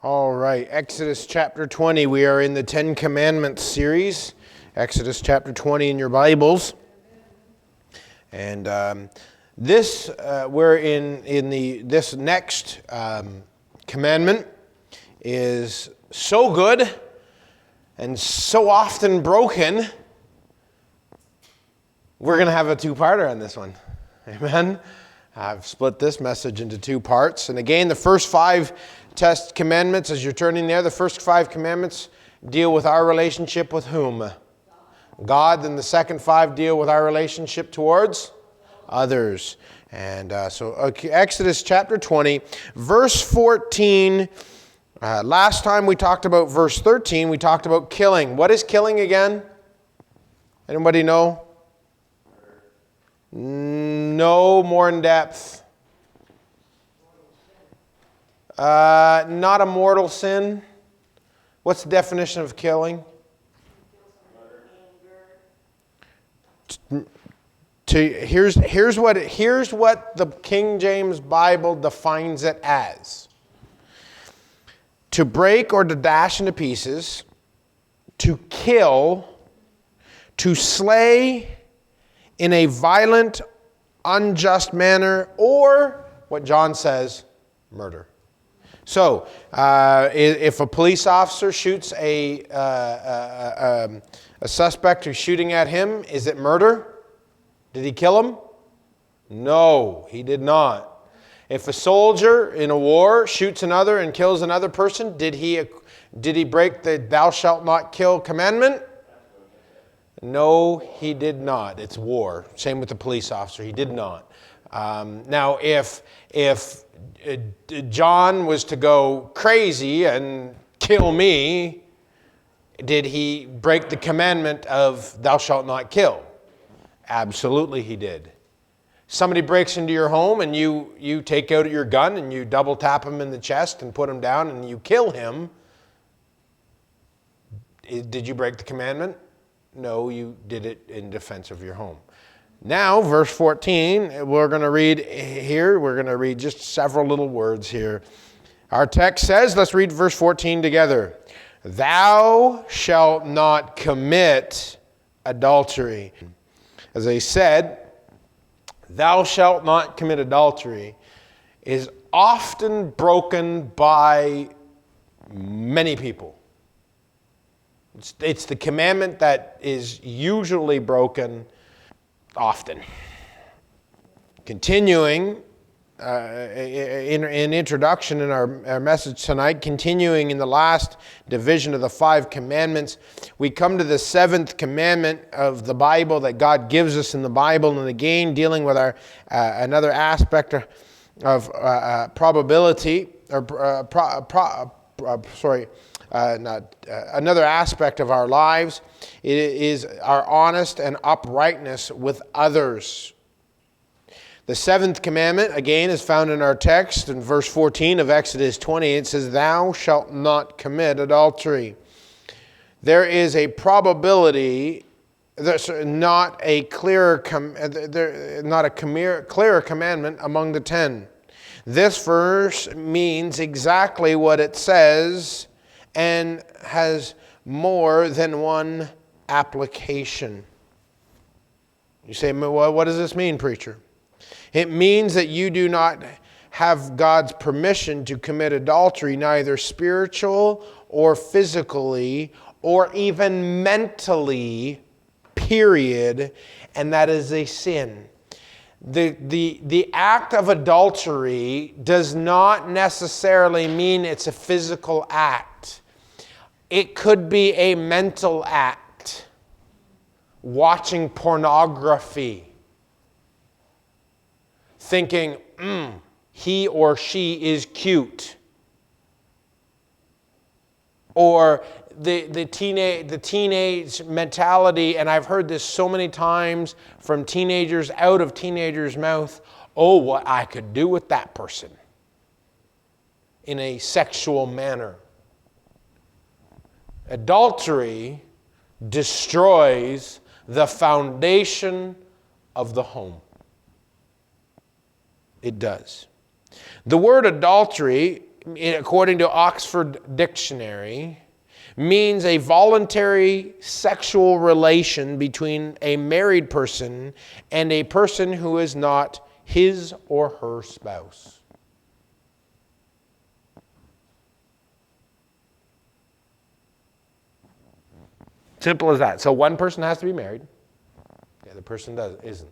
All right, Exodus chapter 20. We are in the Ten Commandments series. Exodus chapter 20 in your Bibles. And we're in this next commandment is so good and so often broken. We're going to have a two-parter on this one. Amen. I've split this message into two parts. And again, the first five test commandments, as you're turning there, the first five commandments deal with our relationship with whom? God. Then the second five deal with our relationship towards others. And Exodus chapter 20, verse 14. Last time we talked about verse 13, we talked about killing. What is killing again? Anybody know? No, more in depth. Not a mortal sin. What's the definition of killing? Here's what the King James Bible defines it as. To break or to dash into pieces, to kill, to slay in a violent, unjust manner, or what John says, murder. So, if a police officer shoots a suspect who's shooting at him, is it murder? Did he kill him? No, he did not. If a soldier in a war shoots another and kills another person, did he break the "thou shalt not kill" commandment? No, he did not. It's war. Same with the police officer. He did not. Now, if John was to go crazy and kill me, did he break the commandment of "thou shalt not kill"? Absolutely he did. Somebody breaks into your home and you take out your gun and you double tap him in the chest and put him down and you kill him. Did you break the commandment? No, you did it in defense of your home. Now, verse 14, we're going to read here. We're going to read just several little words here. Our text says, let's read verse 14 together. Thou shalt not commit adultery. As I said, thou shalt not commit adultery is often broken by many people. It's the commandment that is usually broken often. Continuing in introduction in our message tonight, continuing in the last division of the five commandments, we come to the seventh commandment of the Bible that God gives us in the Bible, and again dealing with our another aspect of probability, or another aspect of our lives. It is our honest and uprightness with others. The seventh commandment, again, is found in our text in verse 14 of Exodus 20. It says, thou shalt not commit adultery. There is a probability, there's not a clearer commandment among the 10. This verse means exactly what it says and has more than one application. You say, well, what does this mean, preacher? It means that you do not have God's permission to commit adultery, neither spiritual or physically or even mentally, period, and that is a sin. The act of adultery does not necessarily mean it's a physical act. It could be a mental act. Watching pornography. Thinking, he or she is cute. Or the teenage mentality, and I've heard this so many times from teenagers, out of teenagers' mouth, oh, what I could do with that person in a sexual manner. Adultery destroys the foundation of the home. It does. The word adultery according to Oxford Dictionary, means a voluntary sexual relation between a married person and a person who is not his or her spouse. Simple as that. So one person has to be married. The other person isn't.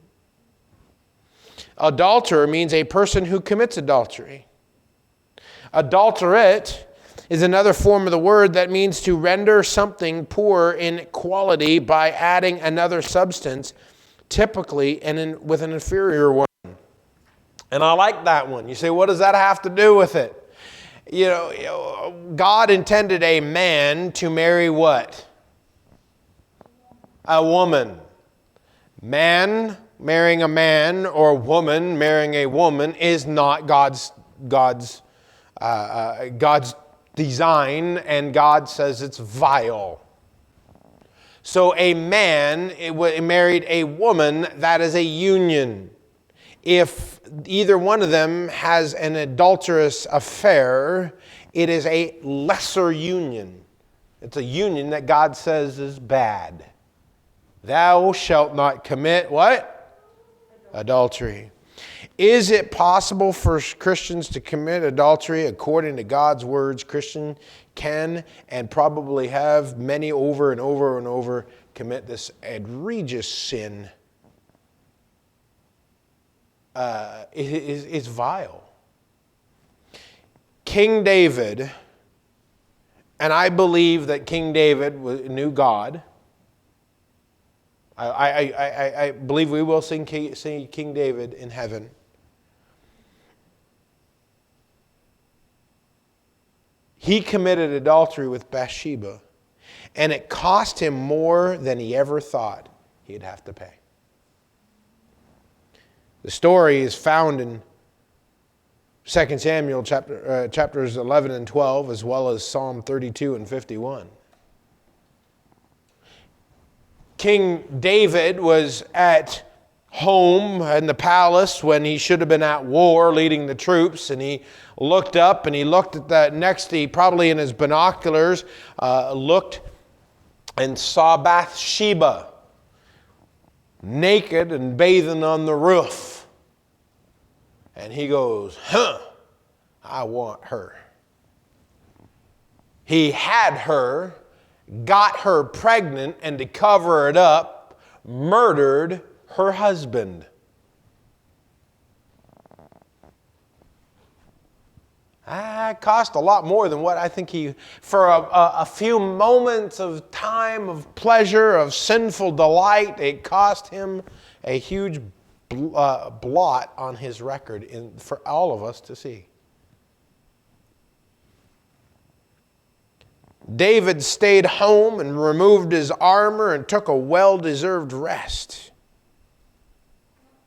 Adulterer means a person who commits adultery. Adulterate is another form of the word that means to render something poor in quality by adding another substance, typically with an inferior one. And I like that one. You say, what does that have to do with it? God intended a man to marry what? A woman. Man marrying a man or woman marrying a woman is not God's design, and God says it's vile. So a man married a woman, that is a union. If either one of them has an adulterous affair, it is a lesser union. It's a union that God says is bad. Thou shalt not commit what? Adultery. Is it possible for Christians to commit adultery? According to God's words, Christians can and probably have many over and over and over commit this egregious sin. It's vile. King David, and I believe that King David knew God. I believe we will see King David in heaven. He committed adultery with Bathsheba, and it cost him more than he ever thought he'd have to pay. The story is found in 2 Samuel chapters 11 and 12, as well as Psalm 32 and 51. King David was at home in the palace when he should have been at war leading the troops, and he looked up and he looked at the next, he probably in his binoculars looked and saw Bathsheba naked and bathing on the roof. And he goes, I want her. He had her, got her pregnant, and to cover it up, murdered her husband. It cost a lot more than what I think for a few moments of time, of pleasure, of sinful delight, it cost him a huge blot on his record for all of us to see. David stayed home and removed his armor and took a well-deserved rest.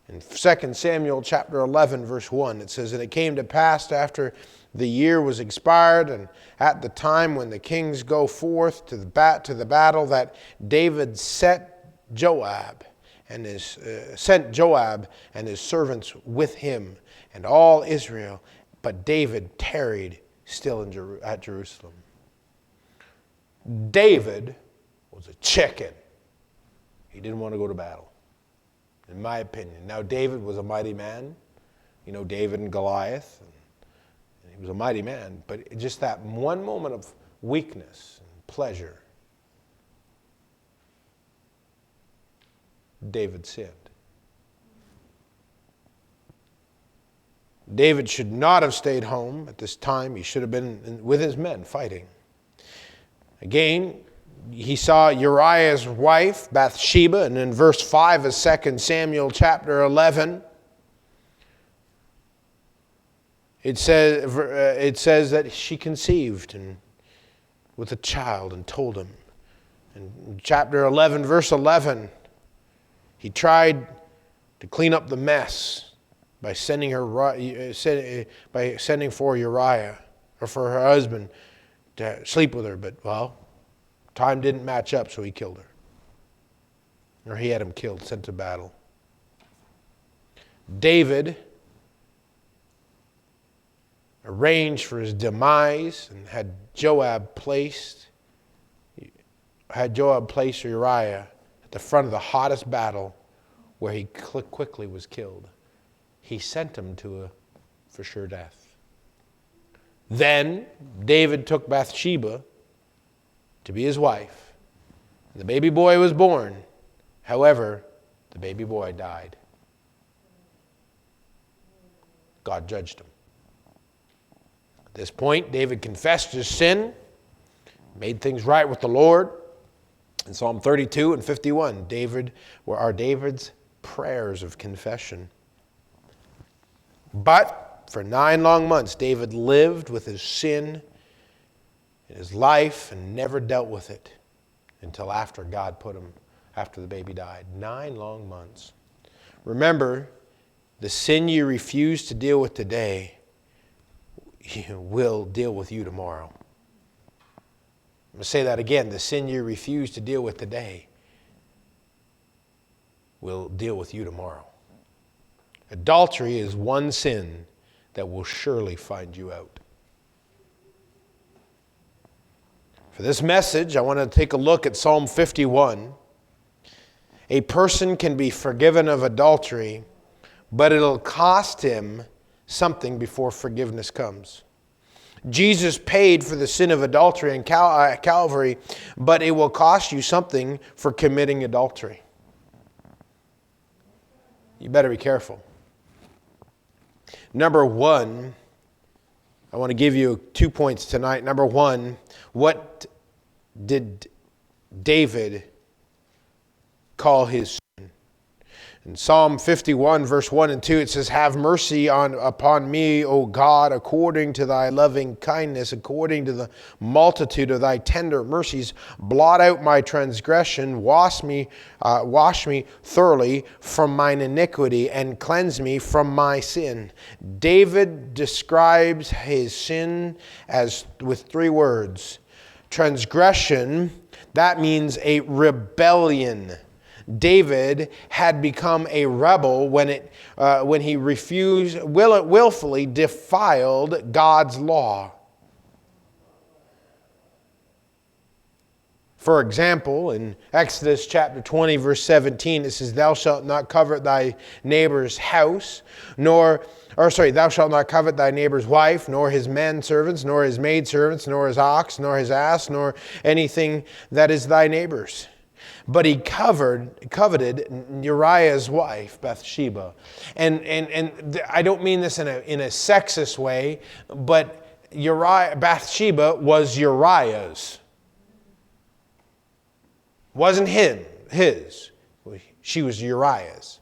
In 2 Samuel chapter 11, verse 1, it says, And it came to pass after the year was expired, and at the time when the kings go forth to the battle, that David sent Joab and his servants with him, and all Israel. But David tarried still at Jerusalem. David was a chicken. He didn't want to go to battle, in my opinion. Now, David was a mighty man. You know, David and Goliath. And he was a mighty man. But just that one moment of weakness and pleasure, David sinned. David should not have stayed home at this time. He should have been with his men fighting. Again, he saw Uriah's wife, Bathsheba, and in verse 5 of 2 Samuel chapter 11, it says that she conceived with a child and told him. In chapter 11, verse 11, he tried to clean up the mess by sending for Uriah, or for her husband, to sleep with her, but, time didn't match up, so he killed her. Or he had him killed, sent to battle. arranged for his demise and had Joab place Uriah at the front of the hottest battle where he quickly was killed. He sent him to a for sure death. Then David took Bathsheba to be his wife. The baby boy was born. However, the baby boy died. God judged him. At this point, David confessed his sin, made things right with the Lord. In Psalm 32 and 51, are David's prayers of confession. But for 9 long months, David lived with his sin in his life and never dealt with it until after the baby died. 9 long months. Remember, the sin you refuse to deal with today will deal with you tomorrow. I'm going to say that again. The sin you refuse to deal with today will deal with you tomorrow. Adultery is one sin that will surely find you out. For this message, I want to take a look at Psalm 51. A person can be forgiven of adultery, but it'll cost him something before forgiveness comes. Jesus paid for the sin of adultery in Calvary, but it will cost you something for committing adultery. You better be careful. Number one, I want to give you 2 points tonight. Number one, what did David call his sin? In Psalm 51, verse 1 and 2, it says, "Have mercy upon me, O God, according to thy loving kindness, according to the multitude of thy tender mercies. Blot out my transgression, wash me thoroughly from mine iniquity, and cleanse me from my sin." David describes his sin with 3 words. Transgression, that means a rebellion. David had become a rebel when he willfully defiled God's law. For example, in Exodus chapter 20, verse 17, it says, "Thou shalt not covet thy neighbor's house, thou shalt not covet thy neighbor's wife, nor his manservants, nor his maidservants, nor his ox, nor his ass, nor anything that is thy neighbor's." But he coveted Uriah's wife, Bathsheba. And I don't mean this in a sexist way, but Bathsheba was Uriah's. Wasn't his. She was Uriah's.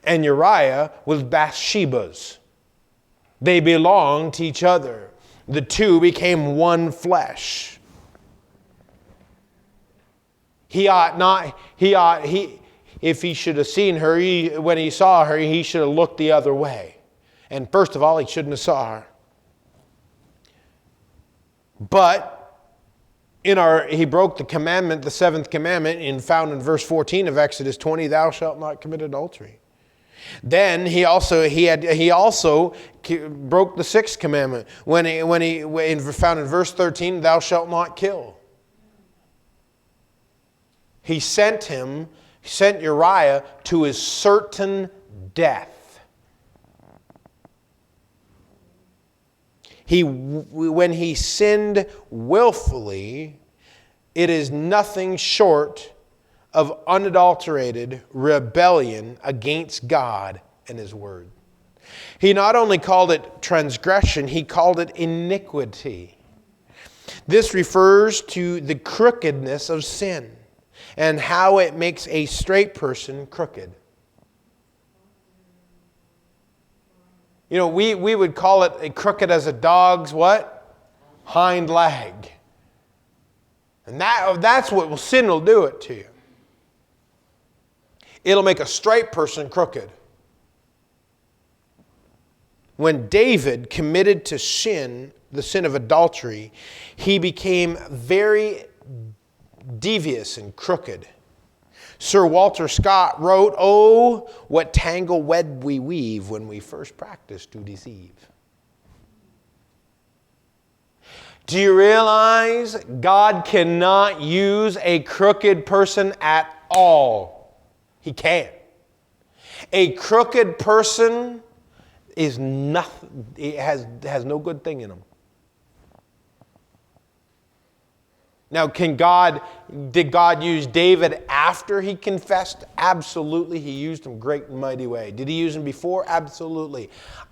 And Uriah was Bathsheba's. They belonged to each other. The two became one flesh. If he should have seen her, when he saw her, he should have looked the other way. And first of all, he shouldn't have saw her. But he broke the commandment, the 7th commandment, found in verse 14 of Exodus 20, "Thou shalt not commit adultery." Then he also broke the 6th commandment when found in verse 13, "Thou shalt not kill." He sent Uriah to his certain death. When he sinned willfully, it is nothing short of unadulterated rebellion against God and His Word. He not only called it transgression, he called it iniquity. This refers to the crookedness of sin and how it makes a straight person crooked. You know, we would call it a crooked as a dog's what? Hind leg. And that's what sin will do it to you. It'll make a straight person crooked. When David committed to sin, the sin of adultery, he became very devious and crooked. Sir Walter Scott wrote, "Oh, what tangle web we weave when we first practice to deceive." Do you realize God cannot use a crooked person at all? He can't. A crooked person is nothing. It has no good thing in him. Now, did God use David after he confessed? Absolutely. He used him great and mighty way. Did he use him before? Absolutely.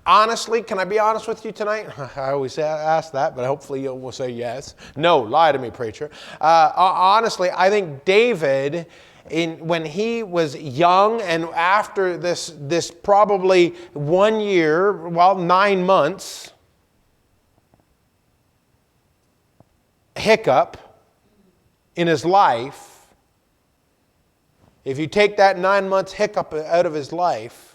Honestly, can I be honest with you tonight? I always ask that, but hopefully you will say yes. No, lie to me, preacher. Honestly, I think David, when he was young and after this probably 1 year, 9 months, hiccup in his life, if you take that 9 months hiccup out of his life,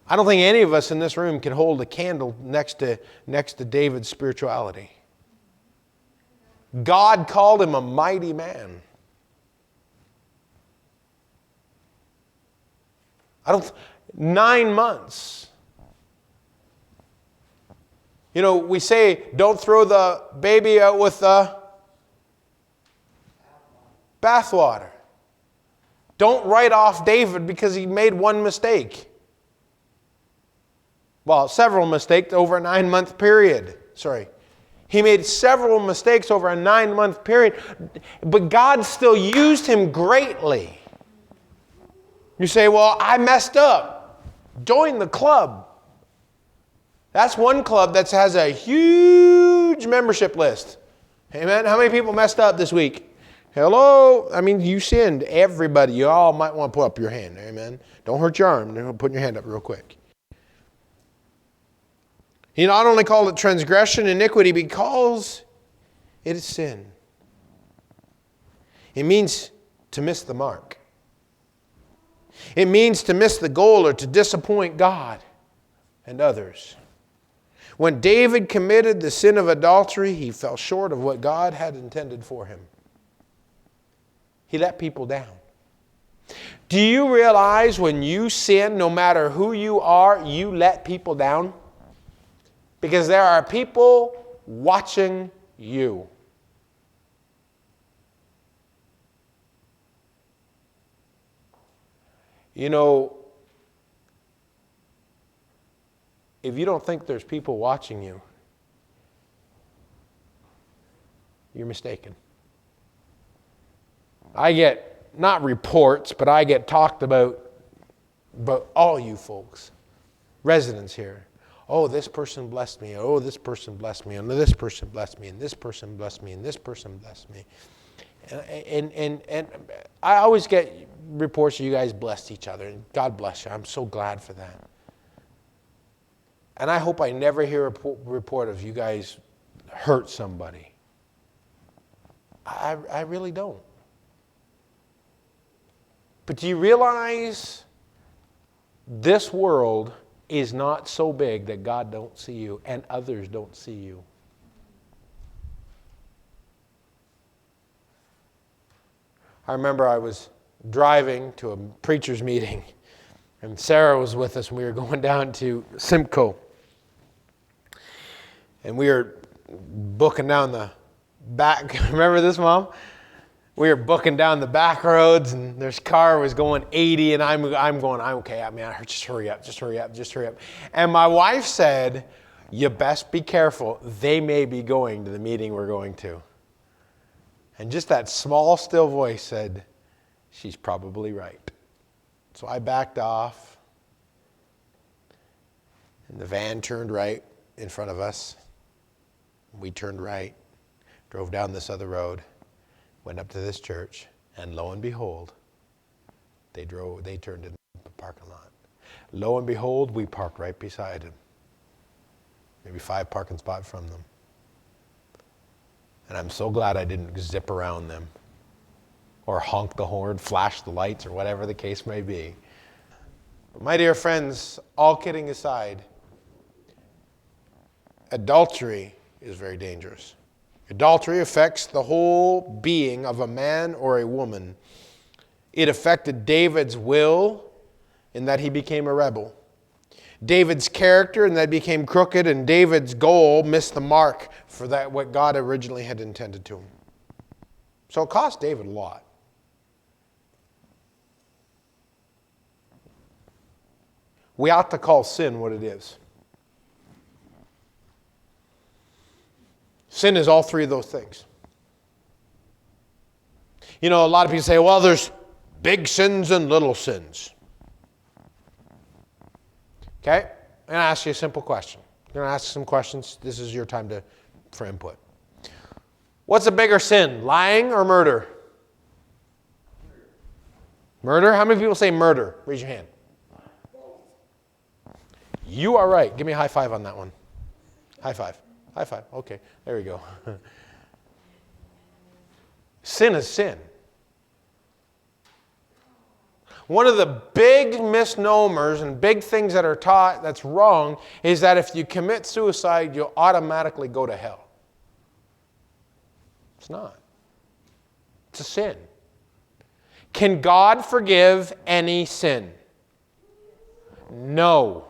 I don't think any of us in this room can hold a candle next to David's spirituality. God called him a mighty man. 9 months. You know, we say, don't throw the baby out with the bathwater. Don't write off David because he made one mistake. Well, several mistakes over a 9-month period. He made several mistakes over a 9-month period, but God still used him greatly. You say, well, I messed up. Join the club. That's one club that has a huge membership list. Amen. How many people messed up this week? Hello? I mean, you sinned. Everybody. You all might want to put up your hand. Amen. Don't hurt your arm. Put your hand up real quick. He not only called it transgression, iniquity, because it is sin. It means to miss the mark. It means to miss the goal or to disappoint God and others. When David committed the sin of adultery, he fell short of what God had intended for him. He let people down. Do you realize when you sin, no matter who you are, you let people down? Because there are people watching you. You know, if you don't think there's people watching you, you're mistaken. I get, not reports, but I get talked about all you folks, residents here. Oh, this person blessed me. Oh, this person blessed me. And this person blessed me. And this person blessed me. And this person blessed me. And I always get reports that you guys blessed each other. And God bless you. I'm so glad for that. And I hope I never hear a report of you guys hurt somebody. I really don't. But do you realize this world is not so big that God don't see you and others don't see you? I remember I was driving to a preacher's meeting and Sarah was with us and we were going down to Simcoe. And we were booking down the back. Remember this, Mom? We were booking down the back roads, and this car was going 80, and I'm okay. I mean, just hurry up. And my wife said, "You best be careful. They may be going to the meeting we're going to." And just that small, still voice said, "She's probably right." So I backed off, and the van turned right in front of us. We turned right, drove down this other road, went up to this church, and lo and behold, they turned in the parking lot. Lo and behold, we parked right beside them. Maybe 5 parking spots from them. And I'm so glad I didn't zip around them or honk the horn, flash the lights, or whatever the case may be. But my dear friends, all kidding aside, adultery is very dangerous. Adultery affects the whole being of a man or a woman. It affected David's will in that he became a rebel. David's character, and that became crooked, and David's goal missed the mark for that what God originally had intended to him. So it cost David a lot. We ought to call sin what it is. Sin is all three of those things. You know, a lot of people say, well, there's big sins and little sins. Okay? I'm going to ask you a simple question. I'm going to ask some questions. This is your time for input. What's a bigger sin, lying or murder? Murder? How many people say murder? Raise your hand. You are right. Give me a high five on that one. High five. High five. Okay, there we go. Sin is sin. One of the big misnomers and big things that are taught that's wrong is that if you commit suicide, you'll automatically go to hell. It's not. It's a sin. Can God forgive any sin? No.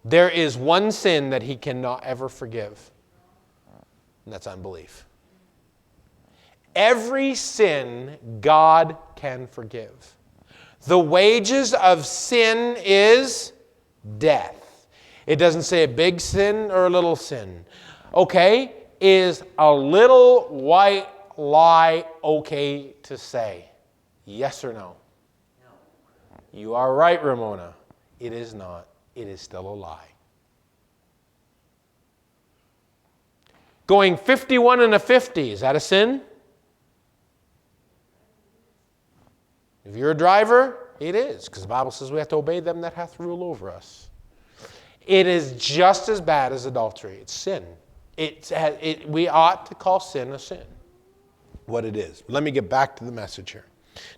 There is one sin that he cannot ever forgive, and that's unbelief. Every sin God can forgive. The wages of sin is death. It doesn't say a big sin or a little sin. Okay, is a little white lie okay to say? Yes or no? No. You are right, Ramona. It is not. It is still a lie. Going 51 and a 50, is that a sin? If you're a driver, it is, because the Bible says we have to obey them that hath rule over us. It is just as bad as adultery. It's sin. We ought to call sin a sin. What it is. Let me get back to the message here.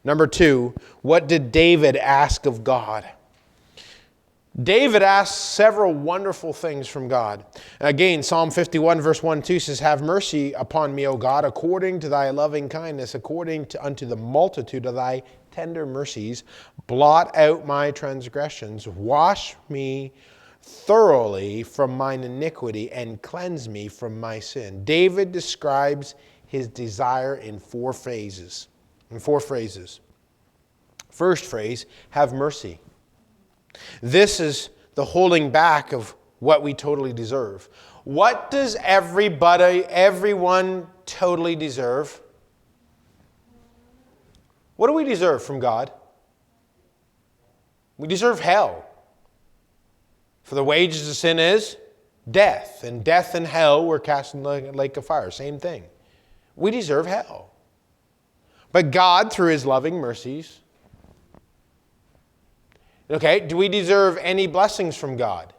Number 2, what did David ask of God? David asked several wonderful things from God. Again, Psalm 51 verse 1 and 2 says, have mercy upon me, O God, according to thy loving kindness, unto the multitude of thy tender mercies. Blot out my transgressions. Wash me thoroughly from mine iniquity and cleanse me from my sin. David describes his desire in 4 phases. First phrase, have mercy. This is the holding back of what we totally deserve. What does everyone totally deserve? What do we deserve from God? We deserve hell. For the wages of sin is death. And death and hell were cast in the lake of fire. Same thing. We deserve hell. But God, through his loving mercies, okay, do we deserve any blessings from God?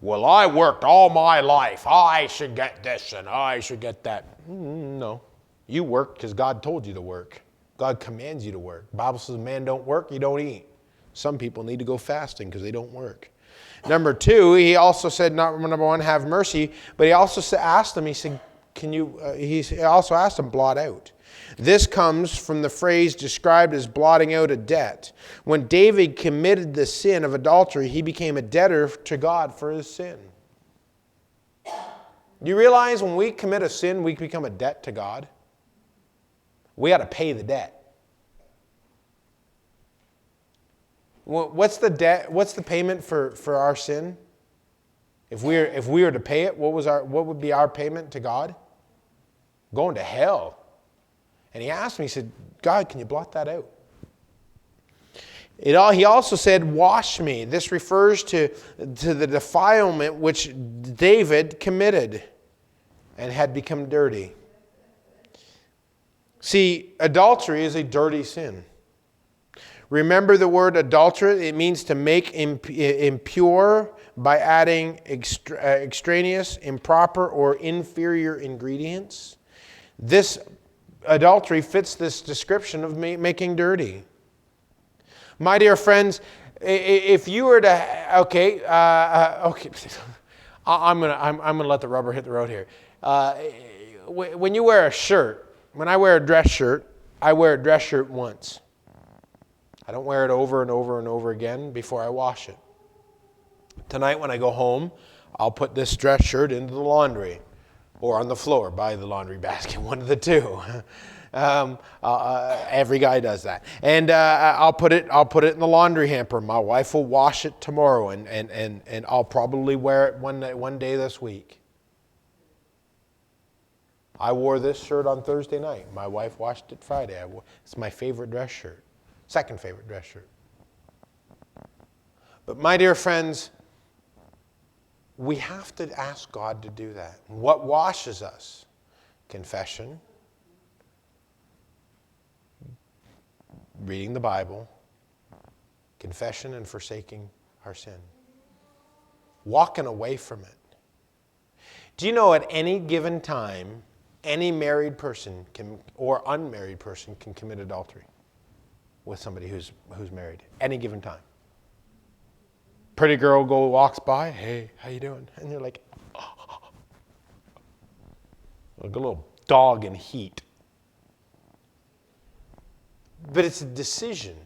Well, I worked all my life. I should get this and I should get that. No. You work because God told you to work. God commands you to work. The Bible says, man don't work, you don't eat. Some people need to go fasting because they don't work. Number 2, he also said, number 1, have mercy. But he also asked him, he said, he also asked him, blot out. This comes from the phrase described as blotting out a debt. When David committed the sin of adultery, he became a debtor to God for his sin. Do you realize when we commit a sin, we become a debt to God? We got to pay the debt. What's the debt? What's the payment for our sin? If we were to pay it, what would be our payment to God? Going to hell. And he asked me, he said, God, can you blot that out? He also said, wash me. This refers to the defilement which David committed and had become dirty. See, adultery is a dirty sin. Remember the word adulterate? It means to make impure by adding extraneous, improper, or inferior ingredients. This adultery fits this description of making dirty. My dear friends, if you were to, okay, I'm gonna let the rubber hit the road here. When you wear a shirt, when I wear a dress shirt, I wear a dress shirt once. I don't wear it over and over and over again before I wash it. Tonight when I go home, I'll put this dress shirt into the laundry or on the floor by the laundry basket, one of the two. Every guy does that. And I'll put it in the laundry hamper. My wife will wash it tomorrow, and I'll probably wear it one day this week. I wore this shirt on Thursday night. My wife washed it Friday. It's my favorite dress shirt. Second favorite dress shirt. But my dear friends, we have to ask God to do that. What washes us? Confession, reading the Bible, confession and forsaking our sin. Walking away from it. Do you know at any given time, any married person or unmarried person can commit adultery with somebody who's married? Any given time. Pretty girl walks by, hey, how you doing? And you're like, oh. Like a little dog in heat. But it's a decision.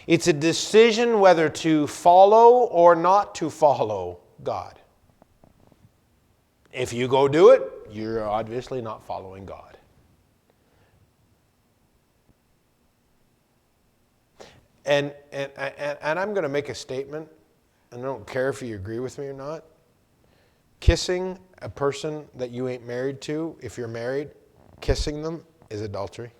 It's a decision whether to follow or not to follow God. If you go do it, you're obviously not following God. And I'm going to make a statement, and I don't care if you agree with me or not. Kissing a person that you ain't married to, if you're married, kissing them is adultery.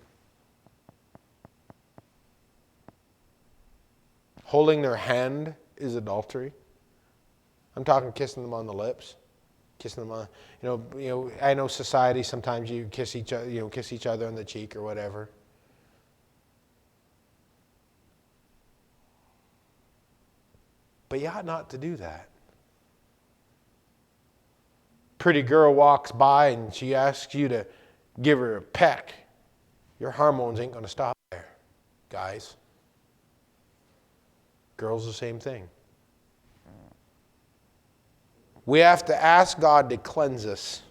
Holding their hand is adultery. I'm talking kissing them on the lips, kissing them on, you know. I know society sometimes you kiss each other on the cheek or whatever. But you ought not to do that. Pretty girl walks by and she asks you to give her a peck. Your hormones ain't going to stop there, guys. Girls, the same thing. We have to ask God to cleanse us.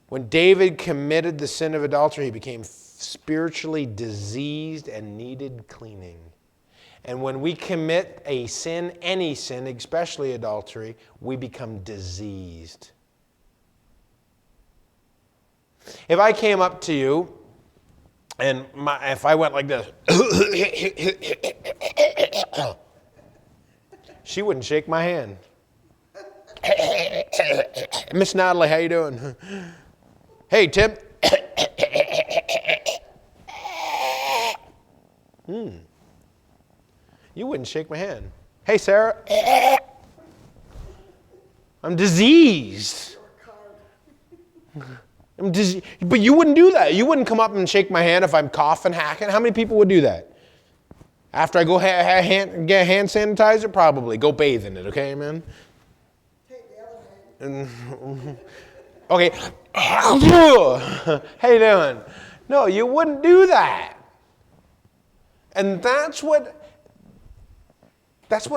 When David committed the sin of adultery, he became spiritually diseased and needed cleaning. And when we commit a sin, any sin, especially adultery, we become diseased. If I came up to you and if I went like this, she wouldn't shake my hand. Miss Natalie, how you doing? Hey, Tim. You wouldn't shake my hand. Hey, Sarah. I'm diseased. But you wouldn't do that. You wouldn't come up and shake my hand if I'm coughing, hacking. How many people would do that? After I go get hand sanitizer, probably. Go bathe in it, okay, man? Take the other hand. Okay. How you doing? No, you wouldn't do that. And that's what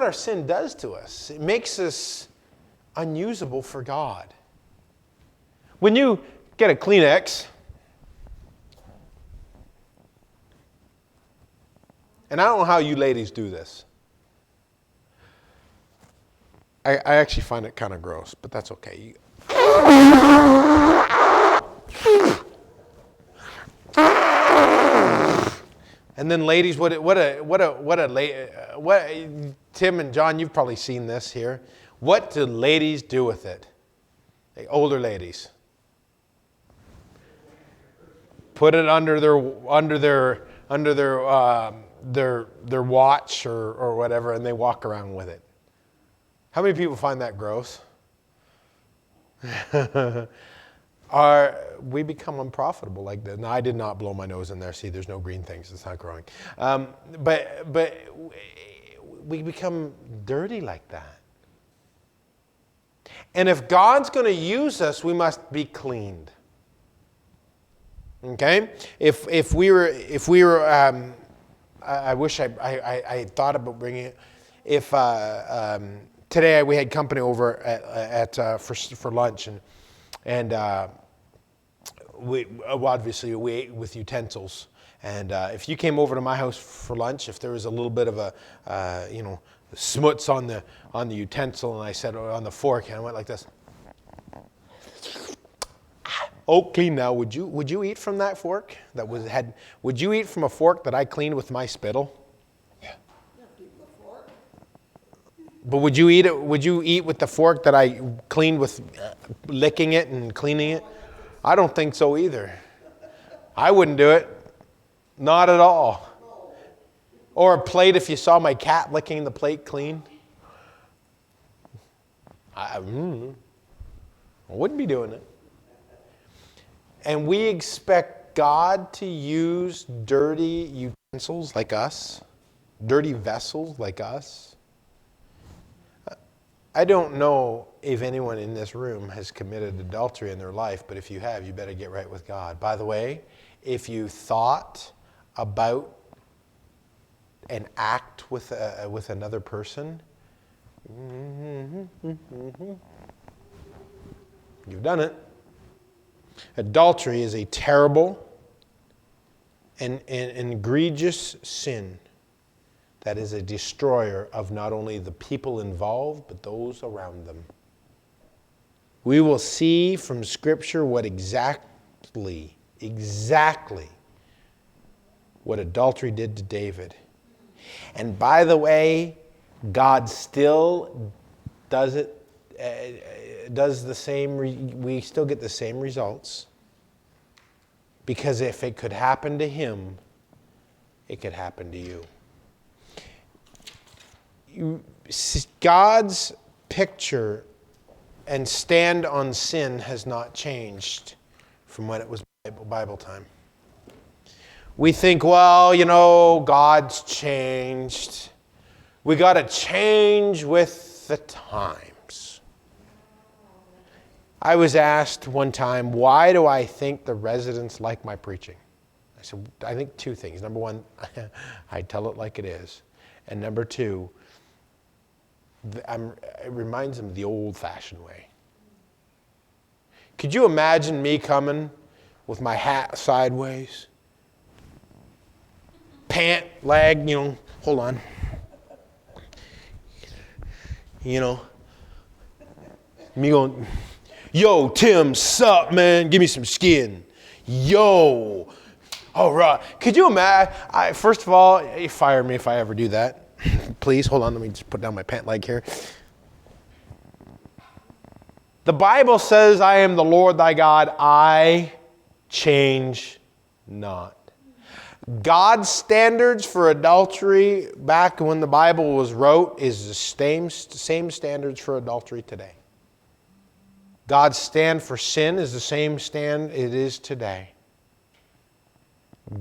our sin does to us. It makes us unusable for God. When you get a Kleenex, and I don't know how you ladies do this. I actually find it kind of gross, but that's okay. And then ladies, Tim and John, you've probably seen this here. What do ladies do with it? The older ladies. Put it under their watch or whatever, and they walk around with it. How many people find that gross? We become unprofitable like that. Now, I did not blow my nose in there. See, there's no green things. It's not growing. But we become dirty like that. And if God's going to use us, we must be cleaned. Okay? If we were, I wish I thought about bringing it. If today we had company over for lunch, and we obviously we ate with utensils, And if you came over to my house for lunch, if there was a little bit of a, smuts on the utensil, and I said, or on the fork, and I went like this. Okay, now would you eat from that fork would you eat from a fork that I cleaned with my spittle? But would you eat it? Would you eat with the fork that I cleaned with licking it and cleaning it? I don't think so either. I wouldn't do it. Not at all. Or a plate if you saw my cat licking the plate clean. I wouldn't be doing it. And we expect God to use dirty utensils like us, dirty vessels like us. I don't know if anyone in this room has committed adultery in their life, but if you have, you better get right with God. By the way, if you thought about an act with another person, you've done it. Adultery is a terrible and egregious sin that is a destroyer of not only the people involved, but those around them. We will see from Scripture what exactly what adultery did to David. And by the way, God still does it, does the same, we still get the same results. Because if it could happen to him, it could happen to you. God's picture and stand on sin has not changed from when it was Bible time. We think, well, God's changed. We got to change with the times. I was asked one time, why do I think the residents like my preaching? I said, I think two things. Number one, I tell it like it is. And number two, it reminds them of the old-fashioned way. Could you imagine me coming with my hat sideways? Pant, leg, hold on. Me going, yo, Tim, sup, man? Give me some skin. Yo. All right. Could you imagine? First of all, you fire me if I ever do that. Please, hold on. Let me just put down my pant leg here. The Bible says, I am the Lord thy God. I change not. God's standards for adultery back when the Bible was wrote is the same standards for adultery today. God's stand for sin is the same stand it is today.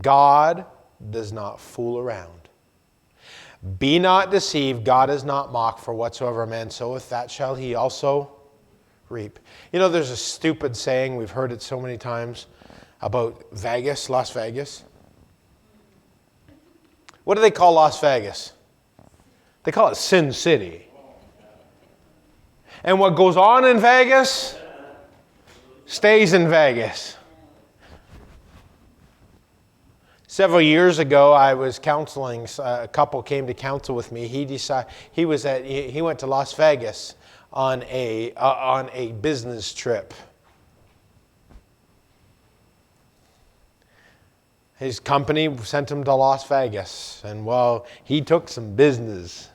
God does not fool around. Be not deceived, God is not mocked, for whatsoever a man soweth, that shall he also reap. There's a stupid saying, we've heard it so many times, about Vegas, Las Vegas. What do they call Las Vegas? They call it Sin City. And what goes on in Vegas stays in Vegas. Several years ago, I was counseling. A couple came to counsel with me. He went to Las Vegas on a business trip. His company sent him to Las Vegas, and he took some business.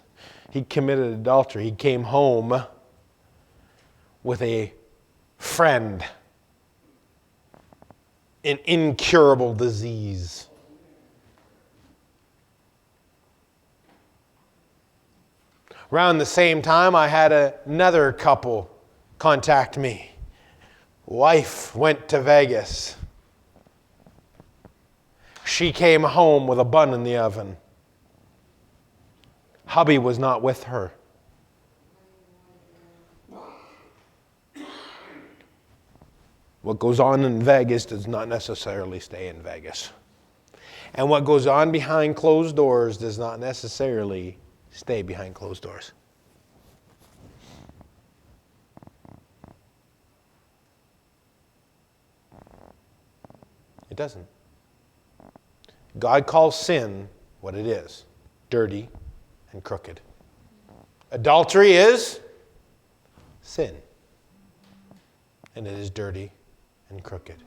He committed adultery. He came home with a friend, an incurable disease. Around the same time, I had another couple contact me. Wife went to Vegas. She came home with a bun in the oven. Hubby was not with her. What goes on in Vegas does not necessarily stay in Vegas. And what goes on behind closed doors does not necessarily stay behind closed doors. It doesn't. God calls sin what it is, dirty and crooked. Adultery is sin, and it is dirty and crooked.